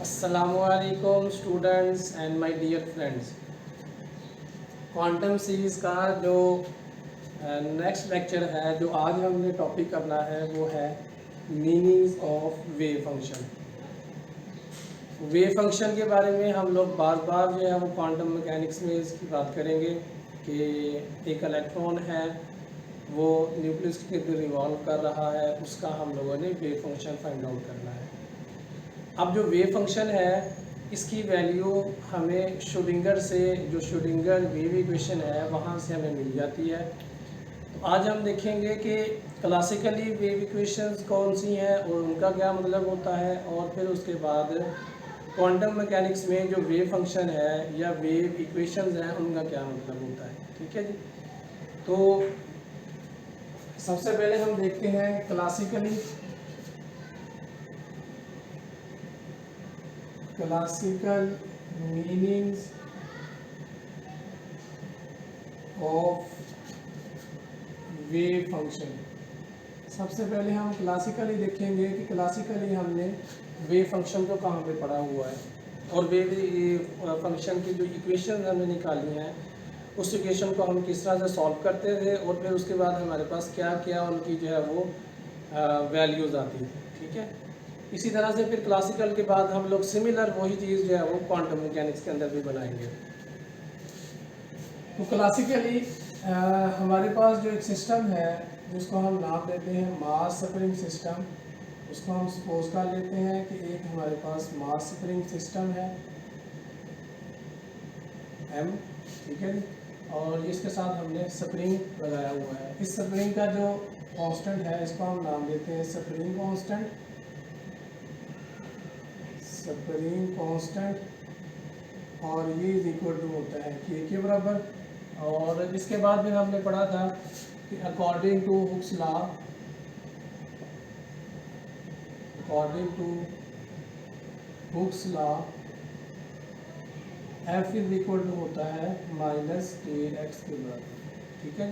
अस्सलामुअलैकुम students and my dear friends. Quantum series का जो नेक्स्ट लेक्चर है, जो आज हमने टॉपिक करना है, वो है meanings of wave function. Wave function के बारे में हम लोग बार बार जो है वो क्वांटम मैकेनिक्स में इसकी बात करेंगे कि एक इलेक्ट्रॉन है, वो न्यूक्लियस के इर्द रिवॉल्व कर रहा है, उसका हम लोगों ने वेव फंक्शन फाइंड आउट करना है। अब जो वेव फंक्शन है, इसकी वैल्यू हमें श्रोडिंगर से, जो श्रोडिंगर वेव इक्वेशन है, वहाँ से हमें मिल जाती है। तो आज हम देखेंगे कि क्लासिकली वेव इक्वेशंस कौन सी हैं और उनका क्या मतलब होता है, और फिर उसके बाद क्वांटम मैकेनिक्स में जो वेव फंक्शन है या वेव इक्वेशंस हैं, उनका क्या मतलब होता है। ठीक है जी। तो सबसे पहले हम देखते हैं classical meanings of wave function. सबसे पहले हम क्लासिकली देखेंगे कि क्लासिकली हमने वेव फंक्शन को कहाँ पे पढ़ा हुआ है, और वेव फंक्शन की जो इक्वेशन हमने निकाली हैं, उस इक्वेशन को हम किस तरह से सॉल्व करते थे, और फिर उसके बाद हमारे पास क्या क्या उनकी जो है वो वैल्यूज़ आती थी। ठीक है। इसी तरह से फिर क्लासिकल के बाद हम लोग सिमिलर वही चीज़ जो है वो क्वांटम मैकेनिक्स के अंदर भी बनाएंगे। तो क्लासिकली हमारे पास जो एक सिस्टम है, जिसको हम नाम देते हैं मास स्प्रिंग सिस्टम, उसको हम सपोज कर लेते हैं कि एक हमारे पास मास स्प्रिंग सिस्टम है M। ठीक है जी। और इसके साथ हमने स्प्रिंग लगाया हुआ है। इस स्प्रिंग का जो कांस्टेंट है, इसको हम नाम देते हैं स्प्रिंग कांस्टेंट। स्प्रिंग कांस्टेंट और ये इज इक्वल टू होता है K के बराबर। और इसके बाद फिर हमने पढ़ा था कि according to Hooke's law F is equal to होता है माइनस KX के बराबर। ठीक है।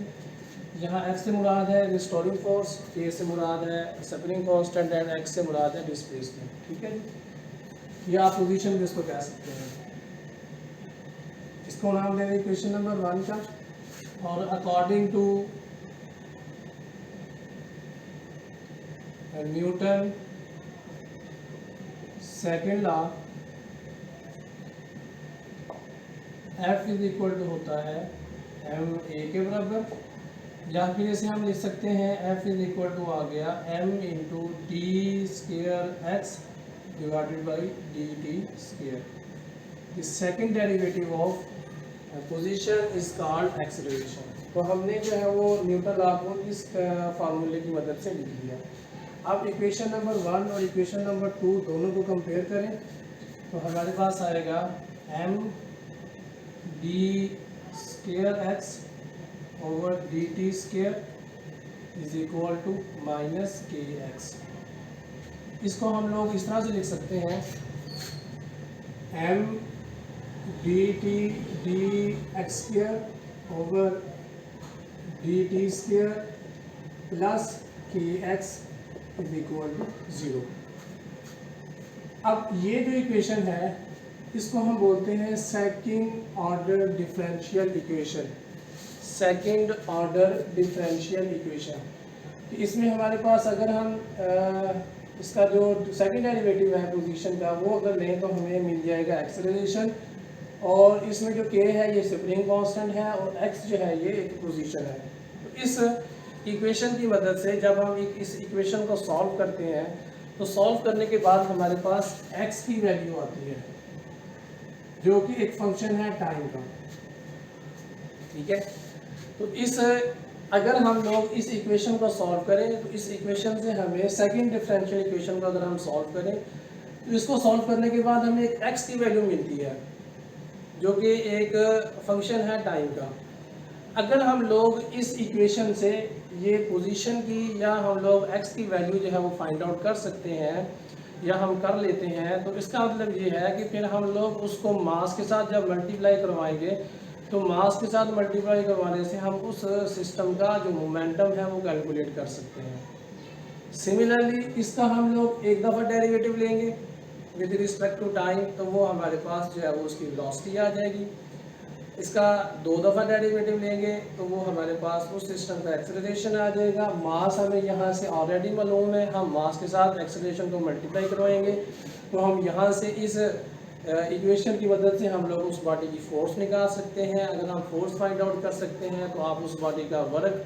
यहाँ F से मुराद है रिस्टोरिंग फोर्स, K से मुराद है स्प्रिंग कांस्टेंट एंड X से मुराद है डिस्प्लेसमेंट। ठीक है। या आप पोजीशन भी इसको कह सकते हैं। इसको नाम दे दें क्वेश्चन नंबर 1 का। और according to Newton second law F is equal to होता है ma के बराबर। या फिर इसे हम लिख सकते हैं F इज इक्वल टू आ गया m into D square x divided by D t square. The second derivative of position is called acceleration. तो हमने जो है वो न्यूटन लॉ को इस फार्मूले की मदद से लिख लिया। अब इक्वेशन नंबर 1 और इक्वेशन नंबर 2 दोनों को कंपेयर करें, तो हमारे पास आएगा m d square x over d t square is equal to minus k x. इसको हम लोग इस तरह से लिख सकते हैं m D T D x square over d t square plus के एक्स इज इक्वल टू 0। अब ये जो इक्वेशन है, इसको हम बोलते हैं second order differential equation. Second order differential equation. तो इसमें हमारे पास अगर हम इसका जो सेकंड डेरिवेटिव है पोजीशन का, वो अगर लें तो हमें मिल जाएगा एक्सेलरेशन। और इसमें जो k है ये स्प्रिंग कांस्टेंट है, और x जो है ये एक पोजीशन है। तो इस इक्वेशन की मदद से जब हम इस इक्वेशन को सॉल्व करते हैं, तो सॉल्व करने के बाद हमारे पास x की वैल्यू आती है, जो कि एक फंक्शन है टाइम का। ठीक है। तो इस अगर हम लोग इस इक्वेशन को सॉल्व करें, तो इस इक्वेशन से हमें सेकंड डिफरेंशियल इक्वेशन को अगर हम सॉल्व करें, तो इसको सॉल्व करने के बाद हमें एक x की वैल्यू मिलती है, जो कि एक फंक्शन है टाइम का। अगर हम लोग इस इक्वेशन से ये पोजीशन की या हम लोग x की वैल्यू जो है वो फाइंड आउट कर सकते हैं, या हम कर लेते हैं, तो इसका मतलब ये है कि फिर हम लोग उसको मास के साथ जब मल्टीप्लाई करवाएंगे, तो मास के साथ मल्टीप्लाई करवाने से हम उस सिस्टम का जो मोमेंटम है वो कैलकुलेट कर सकते हैं। सिमिलरली इसका हम लोग एक दफ़ा डेरिवेटिव लेंगे, विद रिस्पेक्ट टू टाइम, तो वो हमारे पास जो है वो उसकी वेलोसिटी आ जाएगी। इसका 2 दफ़ा डेरिवेटिव लेंगे तो वो हमारे पास उस सिस्टम का एक्सेलरेशन आ जाएगा। मास हमें यहाँ से ऑलरेडी मालूम है, हम मास के साथ एक्सेलरेशन को मल्टीप्लाई करवाएंगे तो हम यहाँ से इस इक्वेशन की मदद से हम लोग उस बॉडी की फोर्स निकाल सकते हैं। अगर हम फोर्स फाइंड आउट कर सकते हैं तो आप उस बॉडी का वर्क,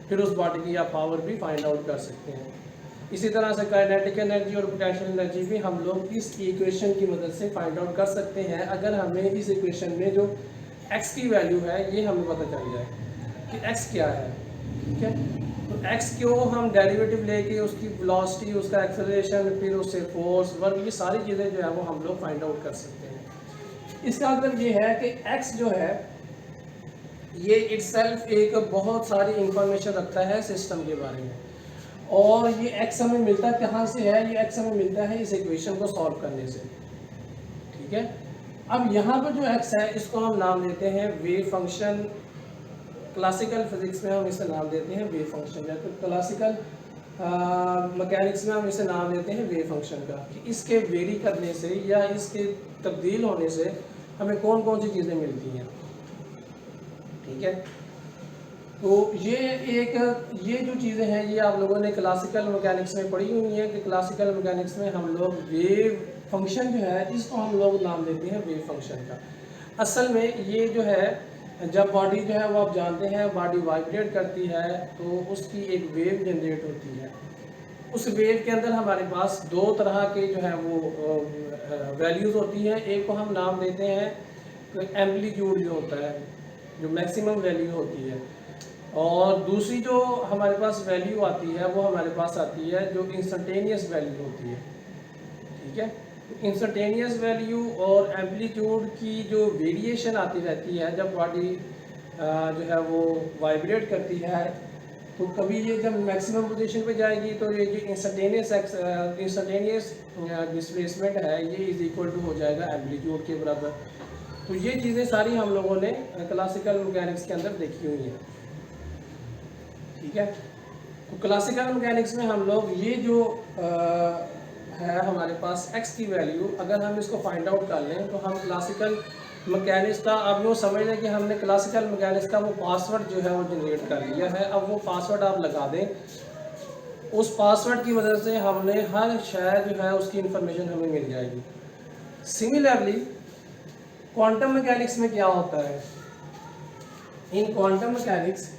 फिर उस बॉडी की आप पावर भी फाइंड आउट कर सकते हैं। इसी तरह से काइनेटिक एनर्जी और पोटेंशियल एनर्जी भी हम लोग इस इक्वेशन की मदद से फाइंड आउट कर सकते हैं, अगर हमें इस इक्वेशन में जो x की वैल्यू है ये हमें पता चल जाए कि x क्या है। ठीक है, तो x को हम डेरिवेटिव लेके उसकी वेलोसिटी, उसका एक्सेलरेशन, फिर उससे फोर्स, वर्क, ये सारी चीज़ें जो है वो हम लोग फाइंड आउट कर सकते हैं। इसका मतलब ये है कि x जो है ये इटसेल्फ एक बहुत सारी इंफॉर्मेशन रखता है सिस्टम के बारे में, और ये x हमें मिलता कहाँ से है? ये x हमें मिलता है इस इक्वेशन को सॉल्व करने से। ठीक है, अब यहाँ पर जो x है इसको हम नाम देते हैं वेव फंक्शन। क्लासिकल फिजिक्स में हम इसे नाम देते हैं वेव फंक्शन, या फिर क्लासिकल मैकेनिक्स में हम इसे नाम देते हैं वेव फंक्शन का, कि इसके वेरी करने से या इसके तब्दील होने से हमें कौन कौन सी चीज़ें मिलती हैं। ठीक है, तो ये जो चीज़ें हैं ये आप लोगों ने क्लासिकल मैकेनिक्स में पढ़ी हुई हैं कि क्लासिकल मैकेनिक्स में हम लोग वेव फंक्शन जो है इसको हम लोग नाम देते हैं वेव फंक्शन का। असल में ये जो है, जब बॉडी जो है वो आप जानते हैं बॉडी वाइब्रेट करती है तो उसकी एक वेव जनरेट होती है। उस वेव के अंदर हमारे पास 2 तरह के जो है वो वैल्यूज़ होती हैं। एक को हम नाम देते हैं एम्पलीट्यूड जो होता है, जो मैक्सिमम वैल्यू होती है, और दूसरी जो हमारे पास वैल्यू आती है वो हमारे पास आती है जो इंस्टेंटेनियस वैल्यू होती है। ठीक है, इंस्टेंटेनियस वैल्यू और एम्पलीट्यूड की जो वेरिएशन आती रहती है जब बॉडी जो है वो वाइब्रेट करती है, तो कभी ये जब मैक्सिमम पोजीशन पे जाएगी तो ये जो इंस्टेंटेनियस डिस्प्लेसमेंट है ये इज इक्वल टू हो जाएगा एम्पलीट्यूड के बराबर। तो ये चीज़ें सारी हम लोगों ने क्लासिकल मैकेनिक्स के अंदर देखी हुई हैं। ठीक है, तो क्लासिकल मैकेनिक्स में हम लोग ये जो है हमारे पास x की वैल्यू, अगर हम इसको फाइंड आउट कर लें तो हम क्लासिकल मैकेनिक्स का, अब वो समझ लें कि हमने क्लासिकल मैकेनिक्स का वो पासवर्ड जो है वो जनरेट कर लिया है। अब वो पासवर्ड आप लगा दें, उस पासवर्ड की वजह से हमने हर शय जो है उसकी इंफॉर्मेशन हमें मिल जाएगी। सिमिलरली क्वांटम मैकेनिक्स में क्या होता है? इन क्वांटम मैकेनिक्स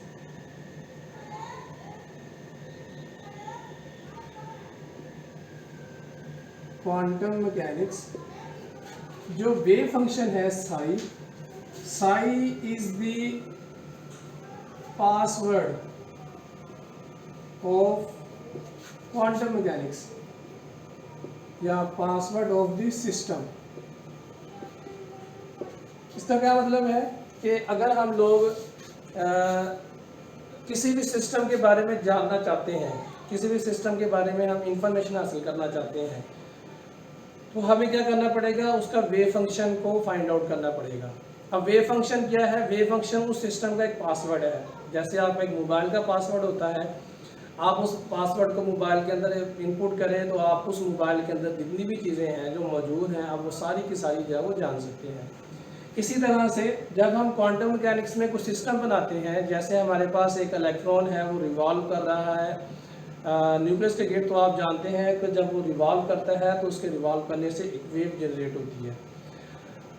जो वेव फंक्शन है Sai is the password of quantum mechanics या पासवर्ड ऑफ द सिस्टम। इसका क्या मतलब है कि अगर हम लोग किसी भी सिस्टम के बारे में जानना चाहते हैं, किसी भी सिस्टम के बारे में हम इंफॉर्मेशन हासिल करना चाहते हैं, तो हमें क्या करना पड़ेगा? उसका वेव फंक्शन को फाइंड आउट करना पड़ेगा। अब वेव फंक्शन क्या है? वेव फंक्शन उस सिस्टम का एक पासवर्ड है। जैसे आप एक मोबाइल का पासवर्ड होता है, आप उस पासवर्ड को मोबाइल के अंदर इनपुट करें तो आप उस मोबाइल के अंदर जितनी भी चीज़ें हैं जो मौजूद हैं आप वो सारी की सारी जो है वो जान सकते हैं। इसी तरह से जब हम क्वांटम मैकेनिक्स में कुछ सिस्टम बनाते हैं, जैसे हमारे पास एक इलेक्ट्रॉन है वो रिवॉल्व कर रहा है न्यूक्लियस के गेट, तो आप जानते हैं कि जब वो रिवॉल्व करता है तो उसके रिवॉल्व करने से एक वेव जनरेट होती है।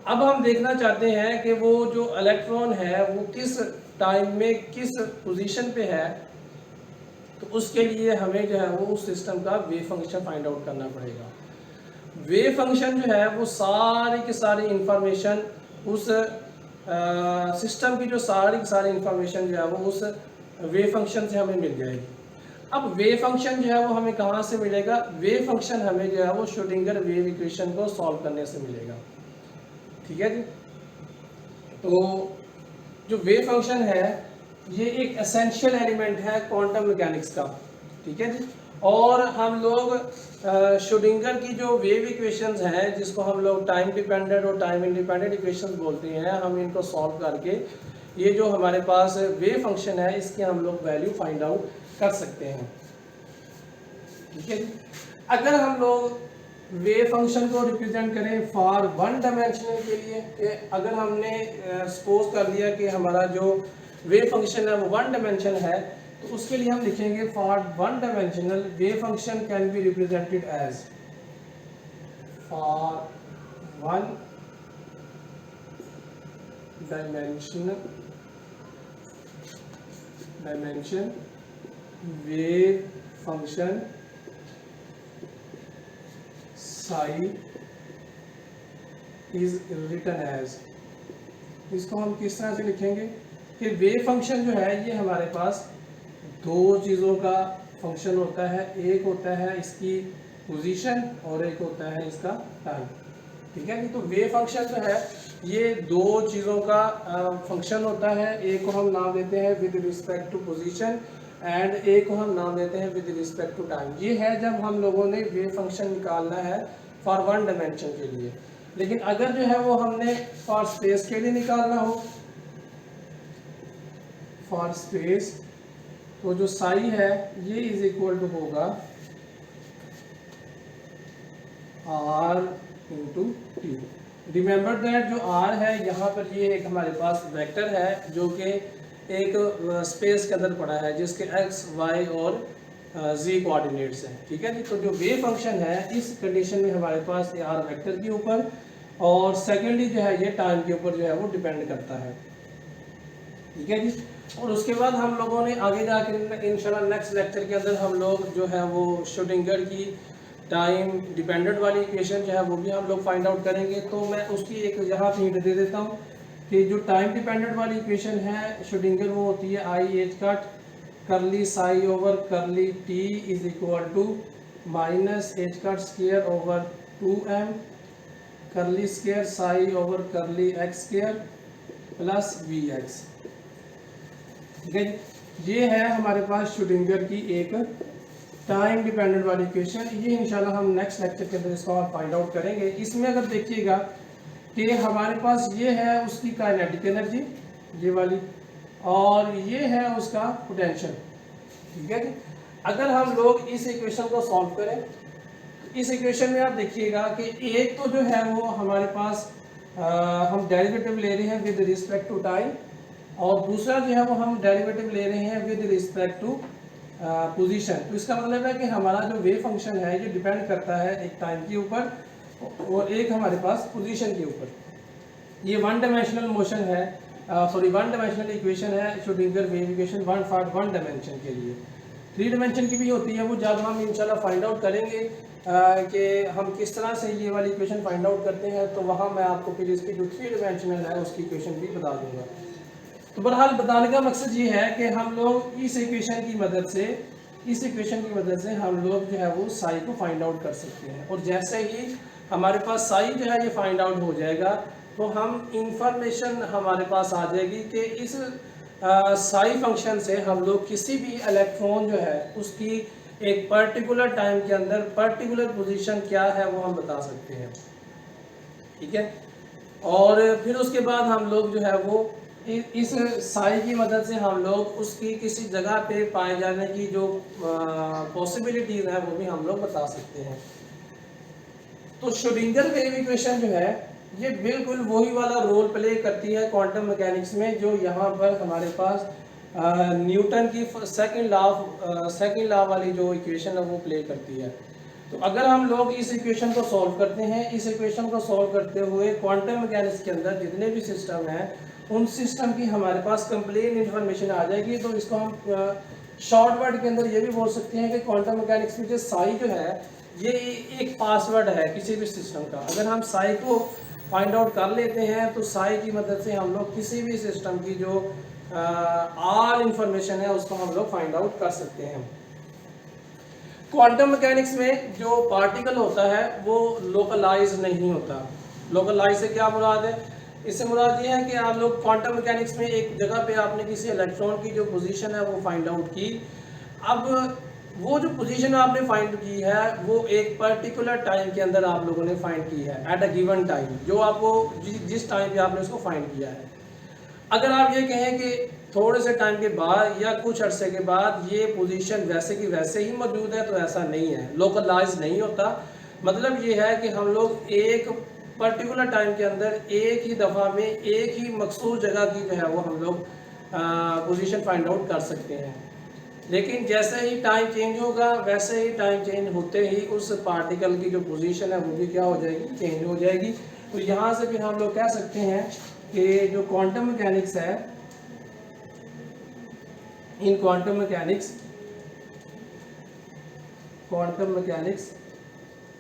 अब हम देखना चाहते हैं कि वो जो इलेक्ट्रॉन है वो किस टाइम में किस पोजीशन पे है, तो उसके लिए हमें जो है वो उस सिस्टम का वेव फंक्शन फाइंड आउट करना पड़ेगा। वेव फंक्शन जो है वो सारी की सारी इंफॉर्मेशन उस सिस्टम की जो सारी की सारी इंफॉर्मेशन जो है वो उस वेव फंक्शन से हमें मिल जाएगी। अब वेव फंक्शन जो है वो हमें कहाँ से मिलेगा? वेव फंक्शन हमें जो है वो श्रोडिंगर वेव इक्वेशन को सॉल्व करने से मिलेगा। ठीक है जी, तो जो वेव फंक्शन है ये एक एसेंशियल एलिमेंट है क्वांटम मैकेनिक्स का। ठीक है जी, और हम लोग श्रोडिंगर की जो वेव इक्वेशंस हैं जिसको हम लोग टाइम डिपेंडेंट और टाइम इंडिपेंडेंट इक्वेशंस बोलते हैं, हम इनको सॉल्व करके ये जो हमारे पास वेव फंक्शन है इसकी हम लोग वैल्यू फाइंड आउट कर सकते हैं। ठीक है जी, अगर हम लोग वेव फंक्शन को रिप्रेजेंट करें फॉर वन डायमेंशनल के लिए, कि अगर हमने सपोज कर लिया कि हमारा जो वेव फंक्शन है वो वन डायमेंशन है, तो उसके लिए हम लिखेंगे for one dimensional wave function can be represented as, for one dimension wave function psi is written as, इसको हम किस तरह से लिखेंगे कि वेव फंक्शन जो है ये हमारे पास दो चीज़ों का फंक्शन होता है, एक होता है इसकी पोजीशन और एक होता है इसका टाइम। ठीक है जी, तो वेव फंक्शन जो है ये दो चीज़ों का फंक्शन होता है, एक को हम नाम देते हैं with respect to position and एक को हम नाम देते हैं विद रिस्पेक्ट टू टाइम। ये है जब हम लोगों ने वेव फंक्शन निकालना है फॉर वन डायमेंशन के लिए। लेकिन अगर जो है वो हमने फॉर स्पेस के लिए निकालना हो, फॉर स्पेस, तो जो साई है ये इज इक्वल टू होगा r into T. Remember that जो r है यहाँ पर ये एक हमारे पास वेक्टर है जो कि एक स्पेस के अंदर पड़ा है जिसके x, y और z कोऑर्डिनेट्स हैं। ठीक है जी, तो जो वेव फंक्शन है इस कंडीशन में हमारे पास ये r वेक्टर के ऊपर और सेकेंडली जो है ये टाइम के ऊपर जो है वो डिपेंड करता है। ठीक है जी, और उसके बाद हम लोगों ने आगे जाकर इंशाल्लाह नेक्स्ट लेक्चर के अंदर हम लोग जो है वो श्रोडिंगर की टाइम डिपेंडेंट वाली इक्वेशन जो है वो भी हम लोग फाइंड आउट करेंगे। तो मैं उसकी एक यहाँ पे हिंट दे देता हूँ कि जो टाइम डिपेंडेंट वाली इक्वेशन है श्रोडिंगर वो होती है i h cut curly psi over curly t is equal to minus h cut square over 2m curly square psi over curly x square plus v x. ठीक है, ये है हमारे पास श्रोडिंगर की एक टाइम डिपेंडेंट वाली इक्वेशन। ये इंशाल्लाह हम नेक्स्ट लेक्चर के अंदर इसको फाइंड आउट करेंगे। इसमें अगर देखिएगा कि हमारे पास ये है उसकी काइनेटिक एनर्जी ये वाली और ये है उसका पोटेंशियल। ठीक है जी, अगर हम लोग इस इक्वेशन को सॉल्व करें, इस इक्वेशन में आप देखिएगा कि एक तो जो है वो हमारे पास हम डेरिवेटिव ले रहे हैं विद रिस्पेक्ट टू टाइम और दूसरा जो है वो हम डेरिवेटिव ले रहे हैं विद रिस्पेक्ट टू पोजीशन। तो इसका मतलब है कि हमारा जो वेव फंक्शन है ये डिपेंड करता है एक टाइम के ऊपर और एक हमारे पास पोजीशन के ऊपर। ये वन डायमेंशनल मोशन है, सॉरी वन डायमेंशनल इक्वेशन है Schrodinger wave equation one dimension के लिए। थ्री डायमेंशन की भी होती है, वो जब हम इंशाल्लाह फाइंड आउट करेंगे कि हम किस तरह से ये वाली इक्वेशन फाइंड आउट करते हैं, तो वहाँ मैं आपको फिर इसकी जो थ्री डायमेंशनल है उसकी इक्वेशन भी बता दूंगा। तो बहरहाल बताने का मकसद ये है कि हम लोग इस इक्वेशन की मदद से हम लोग जो है वो साई को फाइंड आउट कर सकते हैं और जैसे ही हमारे पास साई जो है ये फाइंड आउट हो जाएगा तो हम इंफॉर्मेशन हमारे पास आ जाएगी कि इस साई फंक्शन से हम लोग किसी भी इलेक्ट्रॉन जो है उसकी एक पर्टिकुलर टाइम के अंदर पर्टिकुलर पोजीशन क्या है वो हम बता सकते हैं। ठीक है, और फिर उसके बाद हम लोग जो है वो इस साई की मदद से हम लोग उसकी किसी जगह पे पाए जाने की जो पॉसिबिलिटीज है वो भी हम लोग बता सकते हैं। तो श्रोडिंगर वेव इक्वेशन जो है ये बिल्कुल वही वाला रोल प्ले करती है क्वांटम मैकेनिक्स में जो यहाँ पर हमारे पास न्यूटन की सेकंड लॉ वाली जो इक्वेशन है वो प्ले करती है। तो अगर हम लोग इस इक्वेशन को सॉल्व करते हैं, इस इक्वेशन को सॉल्व करते हुए क्वांटम मैकेनिक्स के अंदर जितने भी सिस्टम हैं उन सिस्टम की हमारे पास कंप्लीट इन्फॉर्मेशन आ जाएगी। तो इसको हम शॉर्ट वर्ड के अंदर ये भी बोल सकते हैं कि क्वांटम मैकेनिक्स में जो साई जो है ये एक पासवर्ड है किसी भी सिस्टम का। अगर हम साई को फाइंड आउट कर लेते हैं तो साई की मदद से हम लोग किसी भी सिस्टम की जो ऑल इंफॉर्मेशन है उसको हम लोग फाइंड आउट कर सकते हैं। क्वांटम मैकेनिक्स में जो पार्टिकल होता है वो लोकलाइज नहीं होता। लोकलाइज से क्या मुराद है? इससे मुराद ये है कि आप लोग क्वांटम मैकेनिक्स में एक जगह पे आपने किसी इलेक्ट्रॉन की जो पोजीशन है वो फाइंड आउट की। अब वो जो पोजीशन आपने फाइंड की है वो एक पर्टिकुलर टाइम के अंदर आप लोगों ने फाइंड की है एट अ गिवन टाइम, जो आपको जिस टाइम पे आपने उसको फाइंड किया है। अगर आप ये कहें कि थोड़े से टाइम के बाद या कुछ अरसे के बाद ये पोजीशन वैसे की वैसे ही मौजूद है तो ऐसा नहीं है, लोकलाइज नहीं होता। मतलब ये है कि हम लोग एक पर्टिकुलर टाइम के अंदर एक ही दफ़ा में एक ही मखसूस जगह की जो है वो हम लोग पोजीशन फाइंड आउट कर सकते हैं। लेकिन जैसे ही टाइम चेंज होगा वैसे ही टाइम चेंज होते ही उस पार्टिकल की जो पोजीशन है वो भी क्या हो जाएगी, चेंज हो जाएगी। तो यहाँ से फिर हम लोग कह सकते हैं कि जो क्वांटम मैकेनिक्स है, इन quantum mechanics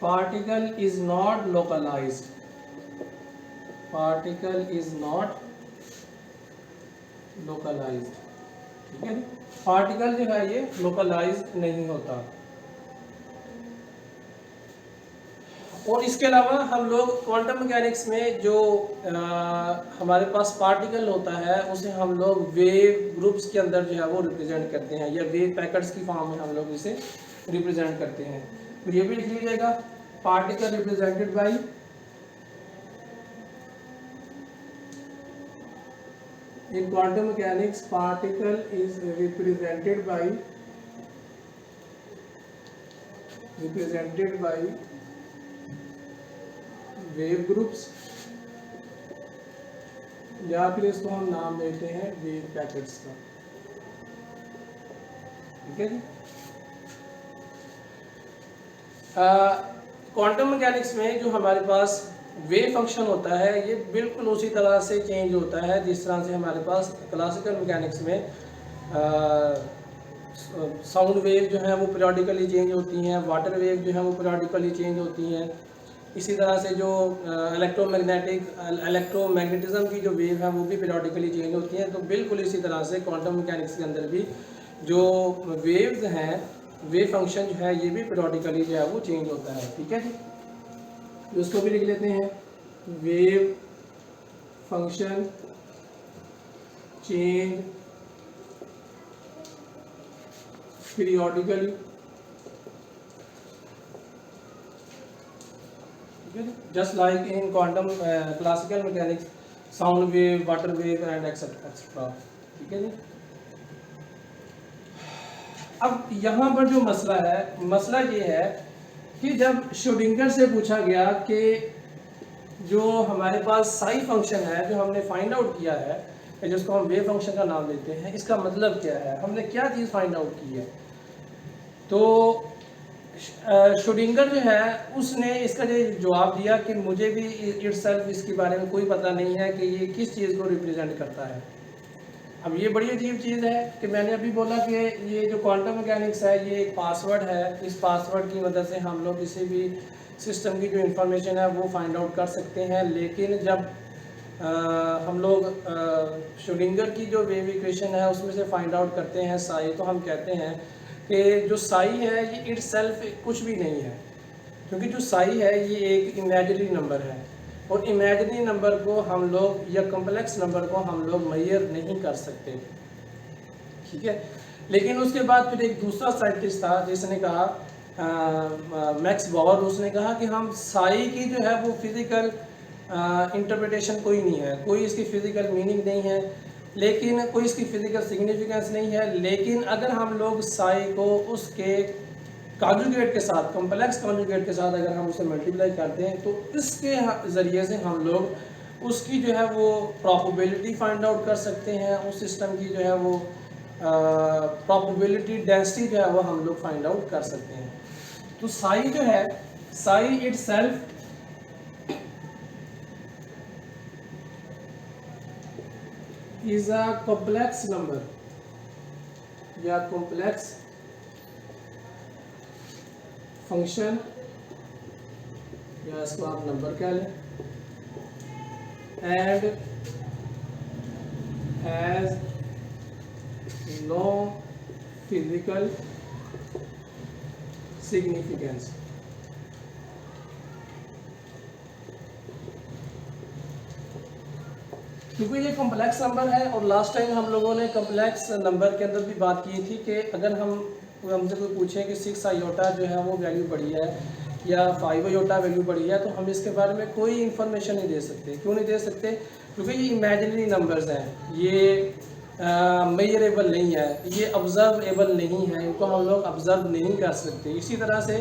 particle is not localized, ठीक है। पार्टिकल जो है ये लोकलाइज्ड नहीं होता। और इसके अलावा हम लोग क्वांटम मैकेनिक्स में जो हमारे पास पार्टिकल होता है उसे हम लोग वेव ग्रुप्स के अंदर जो है वो रिप्रेजेंट करते हैं, या वेव पैकेट्स की फॉर्म में हम लोग इसे रिप्रेजेंट करते हैं। तो ये भी लिख लीजिएगा, particle represented by in quantum mechanics particle is represented by wave groups, या फिर इसको हम नाम देते हैं वेव पैकेट्स का, ठीक है जी। क्वांटम मैकेनिक्स में जो हमारे पास वेव फंक्शन होता है ये बिल्कुल उसी तरह से चेंज होता है जिस तरह से हमारे पास क्लासिकल मैकेनिक्स में साउंड वेव जो है वो पीरियोडिकली चेंज होती हैं, वाटर वेव जो है वो पीरियोडिकली चेंज होती हैं। इसी तरह से जो इलेक्ट्रोमैग्नेटिज्म की जो वेव है वो भी पीरियोडिकली चेंज होती हैं। तो बिल्कुल इसी तरह से क्वांटम मैकेनिक्स के अंदर भी जो वेव्स हैं, वेव फंक्शन जो है ये भी पीरियोडिकली जो है वो चेंज होता है, ठीक है जी। तो इसको भी लिख लेते हैं, wave function change periodically, just like in quantum classical mechanics, sound wave, water wave and etc, ठीक है जी। अब यहाँ पर जो मसला ये है कि जब श्रोडिंगर से पूछा गया कि जो हमारे पास साई फंक्शन है जो हमने फाइंड आउट किया है, जिसको हम वेव फंक्शन का नाम देते हैं, इसका मतलब क्या है, हमने क्या चीज़ फाइंड आउट की है। तो श्रोडिंगर जो है उसने इसका जो जवाब दिया कि मुझे भी इटसेल्फ इसके बारे में कोई पता नहीं है कि ये किस चीज़ को रिप्रेजेंट करता है। अब ये बड़ी अजीब चीज़ है कि मैंने अभी बोला कि ये जो क्वांटम मैकेनिक्स है ये एक पासवर्ड है, इस पासवर्ड की मदद से हम लोग किसी भी सिस्टम की जो इंफॉर्मेशन है वो फाइंड आउट कर सकते हैं। लेकिन जब हम लोग श्रोडिंगर की जो वेव इक्वेशन है उसमें से फाइंड आउट करते हैं साई, तो हम कहते हैं कि जो साई है ये इटसेल्फ कुछ भी नहीं है, क्योंकि जो साई है ये एक इमेजिनरी नंबर है और इमेजिनरी नंबर को हम लोग या कॉम्प्लेक्स नंबर को हम लोग मेजर नहीं कर सकते, ठीक है। लेकिन उसके बाद फिर एक दूसरा साइंटिस्ट था जिसने कहा, मैक्स बोर, उसने कहा कि हम साई की जो है वो फिज़िकल इंटरप्रिटेशन कोई नहीं है, कोई इसकी फ़िज़िकल मीनिंग नहीं है, लेकिन कोई इसकी फ़िज़िकल सिग्निफिकेंस नहीं है। लेकिन अगर हम लोग साई को उसके कॉन्जुगेट के साथ, कॉम्प्लेक्स कॉन्जुगेट के साथ अगर हम उसे मल्टीप्लाई करते हैं तो इसके ज़रिए से हम लोग उसकी जो है वो प्रोबेबिलिटी फाइंड आउट कर सकते हैं, उस सिस्टम की जो है वो प्रोबेबिलिटी डेंसिटी जो है वो हम लोग फाइंड आउट कर सकते हैं। तो साई जो है, Sai itself is a complex number या complex function, या इसको आप नंबर कह लें, and has no physical significance। क्योंकि ये कॉम्प्लेक्स नंबर है और लास्ट टाइम हम लोगों ने कॉम्प्लेक्स नंबर के अंदर भी बात की थी कि अगर हमसे कोई पूछे कि 6 आयोटा जो है वो वैल्यू बढ़ी है या 5 आयोटा वैल्यू बढ़ी है, तो हम इसके बारे में कोई इन्फॉर्मेशन नहीं दे सकते। क्यों नहीं दे सकते? क्योंकि ये इमेजिनरी नंबर्स हैं, ये मेजरेबल नहीं है, ये ऑब्जर्वेबल नहीं है, इनको हम लोग ऑब्जर्व नहीं कर सकते। इसी तरह से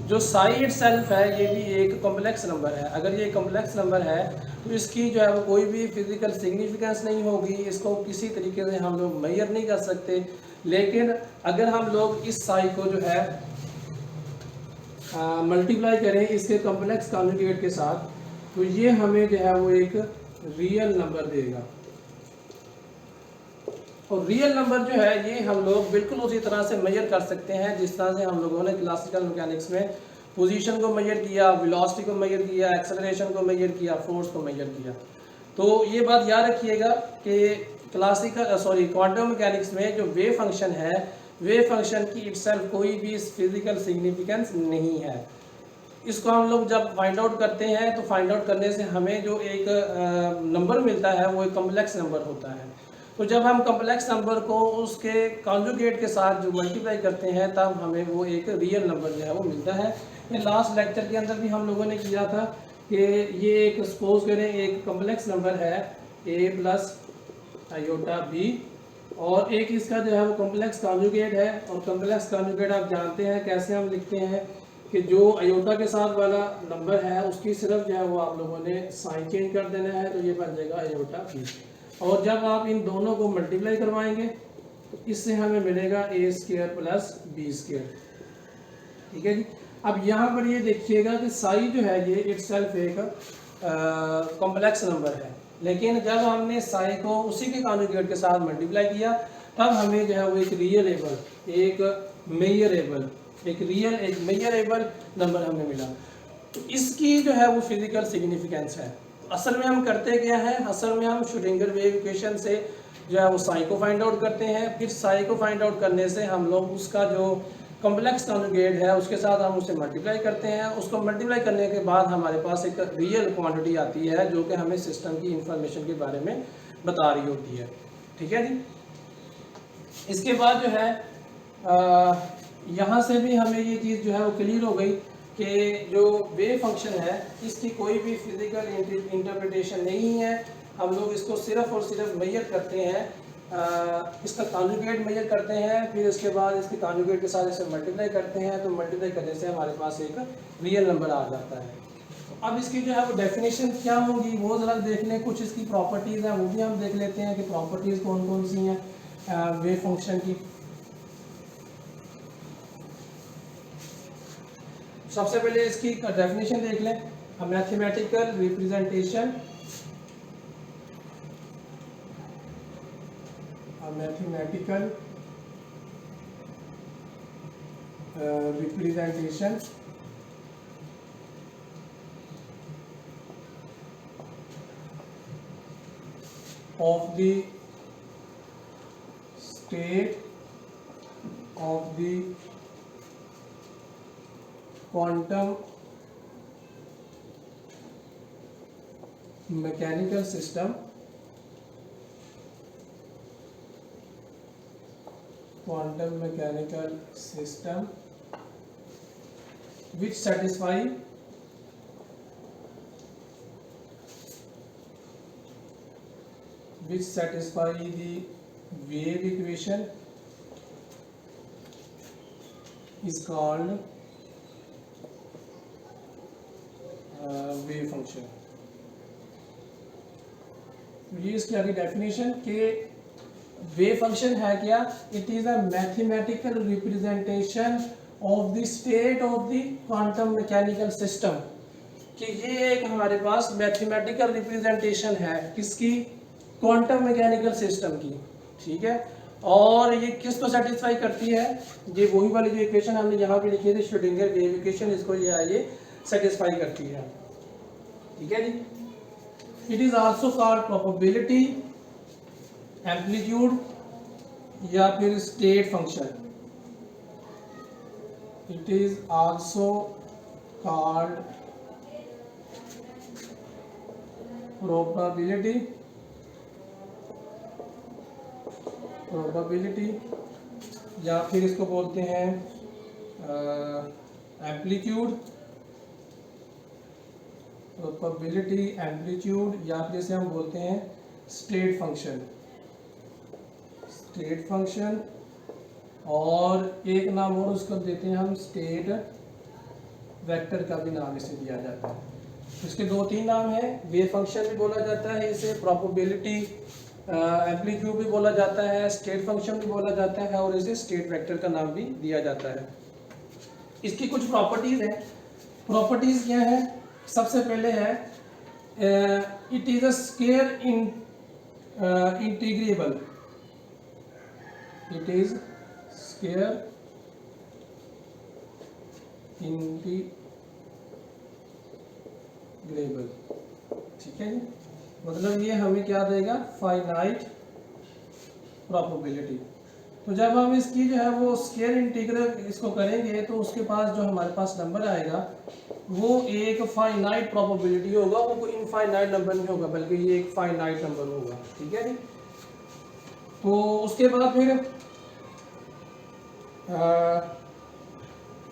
जो साई इटसेल्फ है ये भी एक कॉम्प्लेक्स नंबर है। अगर ये कॉम्प्लेक्स नंबर है तो इसकी जो है वो कोई भी फिजिकल सिग्निफिकेंस नहीं होगी, इसको किसी तरीके से हम लोग मेजर नहीं कर सकते। लेकिन अगर हम लोग इस साई को जो है मल्टीप्लाई करें इसके कॉम्प्लेक्स कॉन्जुगेट के साथ, तो ये हमें जो है वो एक रियल नंबर देगा। और रियल नंबर जो है ये हम लोग बिल्कुल उसी तरह से मेजर कर सकते हैं जिस तरह से हम लोगों ने क्लासिकल मैकेनिक्स में पोजीशन को मेजर किया, वेलोसिटी को मेजर किया, एक्सेलरेशन को मेजर किया, फोर्स को मेजर किया। तो ये बात याद रखिएगा कि क्वांटम मैकेनिक्स में जो वेव फंक्शन है, वेव फंक्शन की इटसेल्फ कोई भी फिजिकल सिग्निफिकेंस नहीं है। इसको हम लोग जब फाइंड आउट करते हैं तो फाइंड आउट करने से हमें जो एक नंबर मिलता है वो एक कॉम्प्लेक्स नंबर होता है। तो जब हम कॉम्प्लेक्स नंबर को उसके कॉन्जुगेट के साथ जो मल्टीप्लाई करते हैं तब हमें वो एक रियल नंबर जो है वो मिलता है। ये लास्ट लेक्चर के अंदर भी हम लोगों ने किया था कि ये एक सपोज करें एक कॉम्प्लेक्स नंबर है a प्लस आयोटा b, और एक इसका जो है वो कॉम्प्लेक्स कॉन्जुगेट है। और कॉम्प्लेक्स कॉन्जुगेट आप जानते हैं कैसे हम लिखते हैं कि जो आयोटा के साथ वाला नंबर है उसकी सिर्फ जो है वो आप लोगों ने साइन चेंज कर देना है, तो ये बन जाएगा आयोटा b। और जब आप इन दोनों को मल्टीप्लाई करवाएंगे तो इससे हमें मिलेगा a square plus b square. ठीक है जी। अब यहाँ पर ये देखिएगा कि साई जो है ये इटसेल्फ एक कॉम्प्लेक्स नंबर है, लेकिन जब हमने साई को उसी के कॉन्जुगेट के साथ मल्टीप्लाई किया तब हमें जो है वो एक मेजरेबल नंबर हमें मिला। तो इसकी जो है वो फिजिकल सिग्निफिकेंस है। असल में हम करते क्या है, असल में हम श्रोडिंगर वेव इक्वेशन से जो है वो साई को फाइंड आउट करते हैं। फिर साई को फाइंड आउट करने से हम लोग उसका जो कॉम्प्लेक्स कॉन्जुगेट है उसके साथ हम उसे मल्टीप्लाई करते हैं। उसको मल्टीप्लाई करने के बाद हमारे पास एक रियल क्वांटिटी आती है जो कि हमें सिस्टम की इंफॉर्मेशन के बारे में बता रही होती है। ठीक है जी। इसके बाद जो है यहाँ से भी हमें ये चीज़ जो है वो क्लियर हो गई कि जो वेव फंक्शन है इसकी कोई भी फिजिकल इंटरप्रिटेशन नहीं है। हम लोग इसको सिर्फ और सिर्फ मेजर करते हैं, इसका कॉन्जुगेट मेजर करते हैं, फिर इसके बाद इसके कॉन्जुगेट के साथ इसे मल्टीप्लाई करते हैं। तो मल्टीप्लाई करने से हमारे पास एक रियल नंबर आ जाता है। तो अब इसकी जो है वो डेफिनेशन क्या होंगी वो ज़रा देख लें। कुछ इसकी प्रॉपर्टीज़ हैं वो भी हम देख लेते हैं कि प्रॉपर्टीज़ कौन कौन सी हैं वेव फंक्शन की। सबसे पहले इसकी डेफिनेशन देख लें। A mathematical representation, mathematical representation of the state of the quantum mechanical system, quantum mechanical system which satisfy the wave equation is called wave function। ये इसकी आगे डेफिनेशन कि वेव फंक्शन है क्या, it is a mathematical representation of the state of the quantum mechanical system. कि ये एक हमारे पास मैथमेटिकल रिप्रेजेंटेशन है किसकी, क्वांटम मैकेनिकल सिस्टम की। ठीक है। और ये किस को सेटिस्फाई करती है, ये वही वाली जो इक्वेशन हमने यहाँ पे लिखी थी श्रोडिंगर वेव इक्वेशन, इसको ये सेटिस्फाई करती है। ठीक है जी। It is also called probability, amplitude या फिर state function. It is also called probability या फिर इसको बोलते हैं एम्पलीट्यूड, प्रोबेबिलिटी, एम्पलीट्यूड, या फिर इसे हम बोलते हैं स्टेट फंक्शन। और एक नाम और उसको देते हैं हम स्टेट वेक्टर का भी नाम इसे दिया जाता है। इसके दो तीन नाम हैं, वेव फंक्शन भी बोला जाता है इसे, प्रोबेबिलिटी एम्पलीट्यूड भी बोला जाता है, स्टेट फंक्शन भी बोला जाता है और इसे स्टेट वेक्टर का नाम भी दिया जाता है। इसकी कुछ प्रॉपर्टीज हैं। प्रॉपर्टीज क्या है? सबसे पहले है it is a square integrable, it is square integrable, ठीक है जी। मतलब ये हमें क्या देगा? Finite probability. तो जब हम इसकी जो है वो स्केयर इंटीग्रल इसको करेंगे तो उसके पास जो हमारे पास नंबर आएगा वो एक फाइनाइट प्रोबेबिलिटी होगा, वो कोई इनफाइनाइट नंबर नहीं होगा बल्कि ये एक फाइनाइट नंबर होगा, ठीक है जी। तो उसके बाद फिर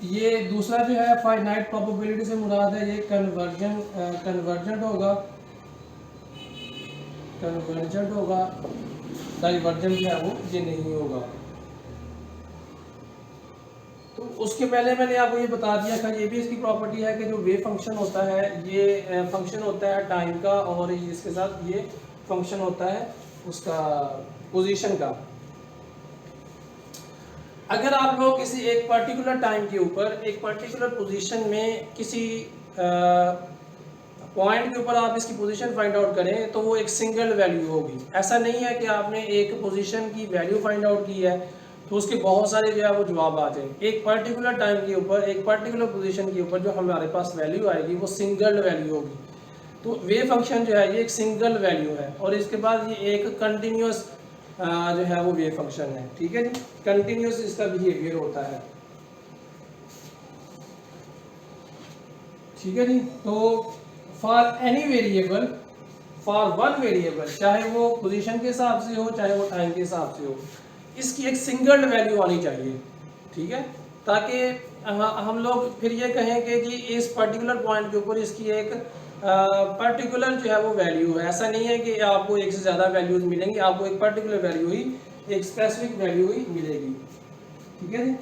ये दूसरा जो है फाइनाइट प्रोबेबिलिटी से मुराद है ये कन्वर्जेंट होगा, डाइवर्जेंट जो है वो ये नहीं होगा। तो उसके पहले मैंने आपको ये बता दिया था, ये भी इसकी प्रॉपर्टी है कि जो वेव फंक्शन होता है ये फंक्शन होता है टाइम का और इसके साथ ये फंक्शन होता है उसका पोजीशन का। अगर आप लोग किसी एक पर्टिकुलर टाइम के ऊपर एक पर्टिकुलर पोजीशन में किसी पॉइंट के ऊपर आप इसकी पोजीशन फाइंड आउट करें तो वो एक सिंगल वैल्यू होगी। ऐसा नहीं है कि आपने एक पोजीशन की वैल्यू फाइंड आउट की है तो उसके बहुत सारे जो है वो जवाब आ जाए। एक पर्टिकुलर टाइम के ऊपर एक पर्टिकुलर पोजीशन के ऊपर जो हमारे पास वैल्यू आएगी वो सिंगल वैल्यू होगी। तो वेव फंक्शन जो है ये एक सिंगल वैल्यू है और इसके बाद ये एक कंटिन्यूस जो है वो वेव फंक्शन है, ठीक है जी। कंटिन्यूस इसका बिहेवियर होता है, ठीक है जी। तो for any variable, for one variable, चाहे वो पोजीशन के हिसाब से हो चाहे वो टाइम के हिसाब से हो, इसकी एक सिंगल वैल्यू आनी चाहिए, ठीक है, ताकि हम लोग फिर ये कहें कि जी इस पर्टिकुलर पॉइंट के ऊपर इसकी एक पर्टिकुलर जो है वो वैल्यू है। ऐसा नहीं है कि आपको एक से ज़्यादा वैल्यूज मिलेंगी, आपको एक पर्टिकुलर वैल्यू ही, एक स्पेसिफिक वैल्यू ही मिलेगी, ठीक है जी।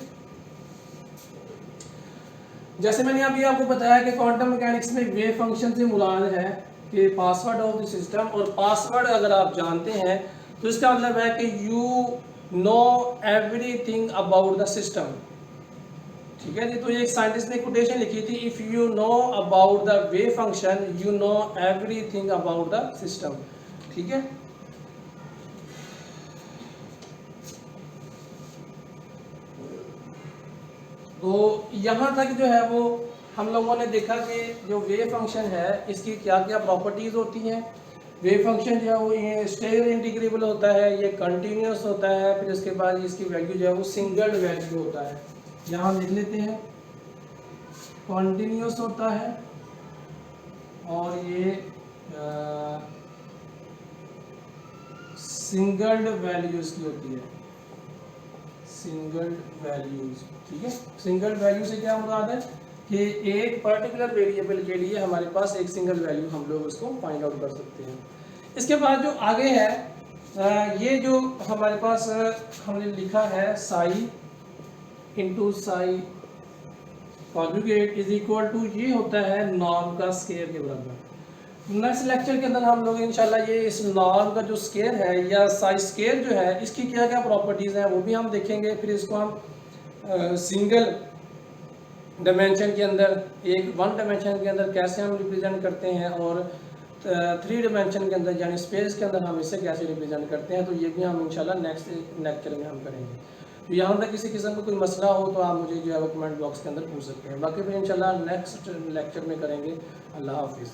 जैसे मैंने अभी आपको बताया कि क्वांटम मैकेनिक्स में वेव फंक्शन से मुराद है कि पासवर्ड ऑफ द सिस्टम, और पासवर्ड अगर आप जानते हैं तो इसका मतलब है कि you know everything about the system, ठीक है जी। तो एक साइंटिस्ट ने कोटेशन लिखी थी, if you know about the wave function you know everything about the system, ठीक है। तो यहाँ तक जो है वो हम लोगों ने देखा कि जो वेव फंक्शन है इसकी क्या क्या प्रॉपर्टीज़ होती हैं। वेव फंक्शन जो है वो ये स्केयर इंटीग्रेबल होता है, ये कंटिन्यूस होता है, फिर इसके बाद इसकी वैल्यू जो है वो सिंगल वैल्यू होता है। यहाँ लिख लेते हैं, कंटिन्यूस होता है और ये सिंगल वैल्यूज की होती है, सिंगल वैल्यूज, ठीक है। सिंगल वैल्यू से क्या मुराद है कि एक पर्टिकुलर वेरिएबल के लिए हमारे पास एक सिंगल वैल्यू हम लोग उसको फाइंड आउट कर सकते हैं। इसके बाद जो आगे है ये जो हमारे पास हमने लिखा है psi into psi conjugate is equal to, ये होता है नॉर्म का स्केयर के बराबर। नेक्स्ट लेक्चर के अंदर हम लोग इंशाल्लाह ये इस नॉर्म का जो स्केयर है या साई स्केयर जो है इसकी क्या क्या प्रॉपर्टीज़ हैं वो भी हम देखेंगे। फिर इसको हम सिंगल डायमेंशन के अंदर, एक वन डायमेंशन के अंदर कैसे हम रिप्रेजेंट करते हैं और 3 डायमेंशन के अंदर यानी स्पेस के अंदर हम इसे कैसे रिप्रेजेंट करते हैं, तो ये भी हम इंशाल्लाह नेक्स्ट लेक्चर में हम करेंगे। तो यहाँ तक किसी किस्म का कोई मसला हो तो आप मुझे जो है वो कमेंट बॉक्स के अंदर पूछ सकते हैं। बाकी फिर इंशाल्लाह नेक्स्ट लेक्चर में करेंगे। अल्लाह हाफिज़।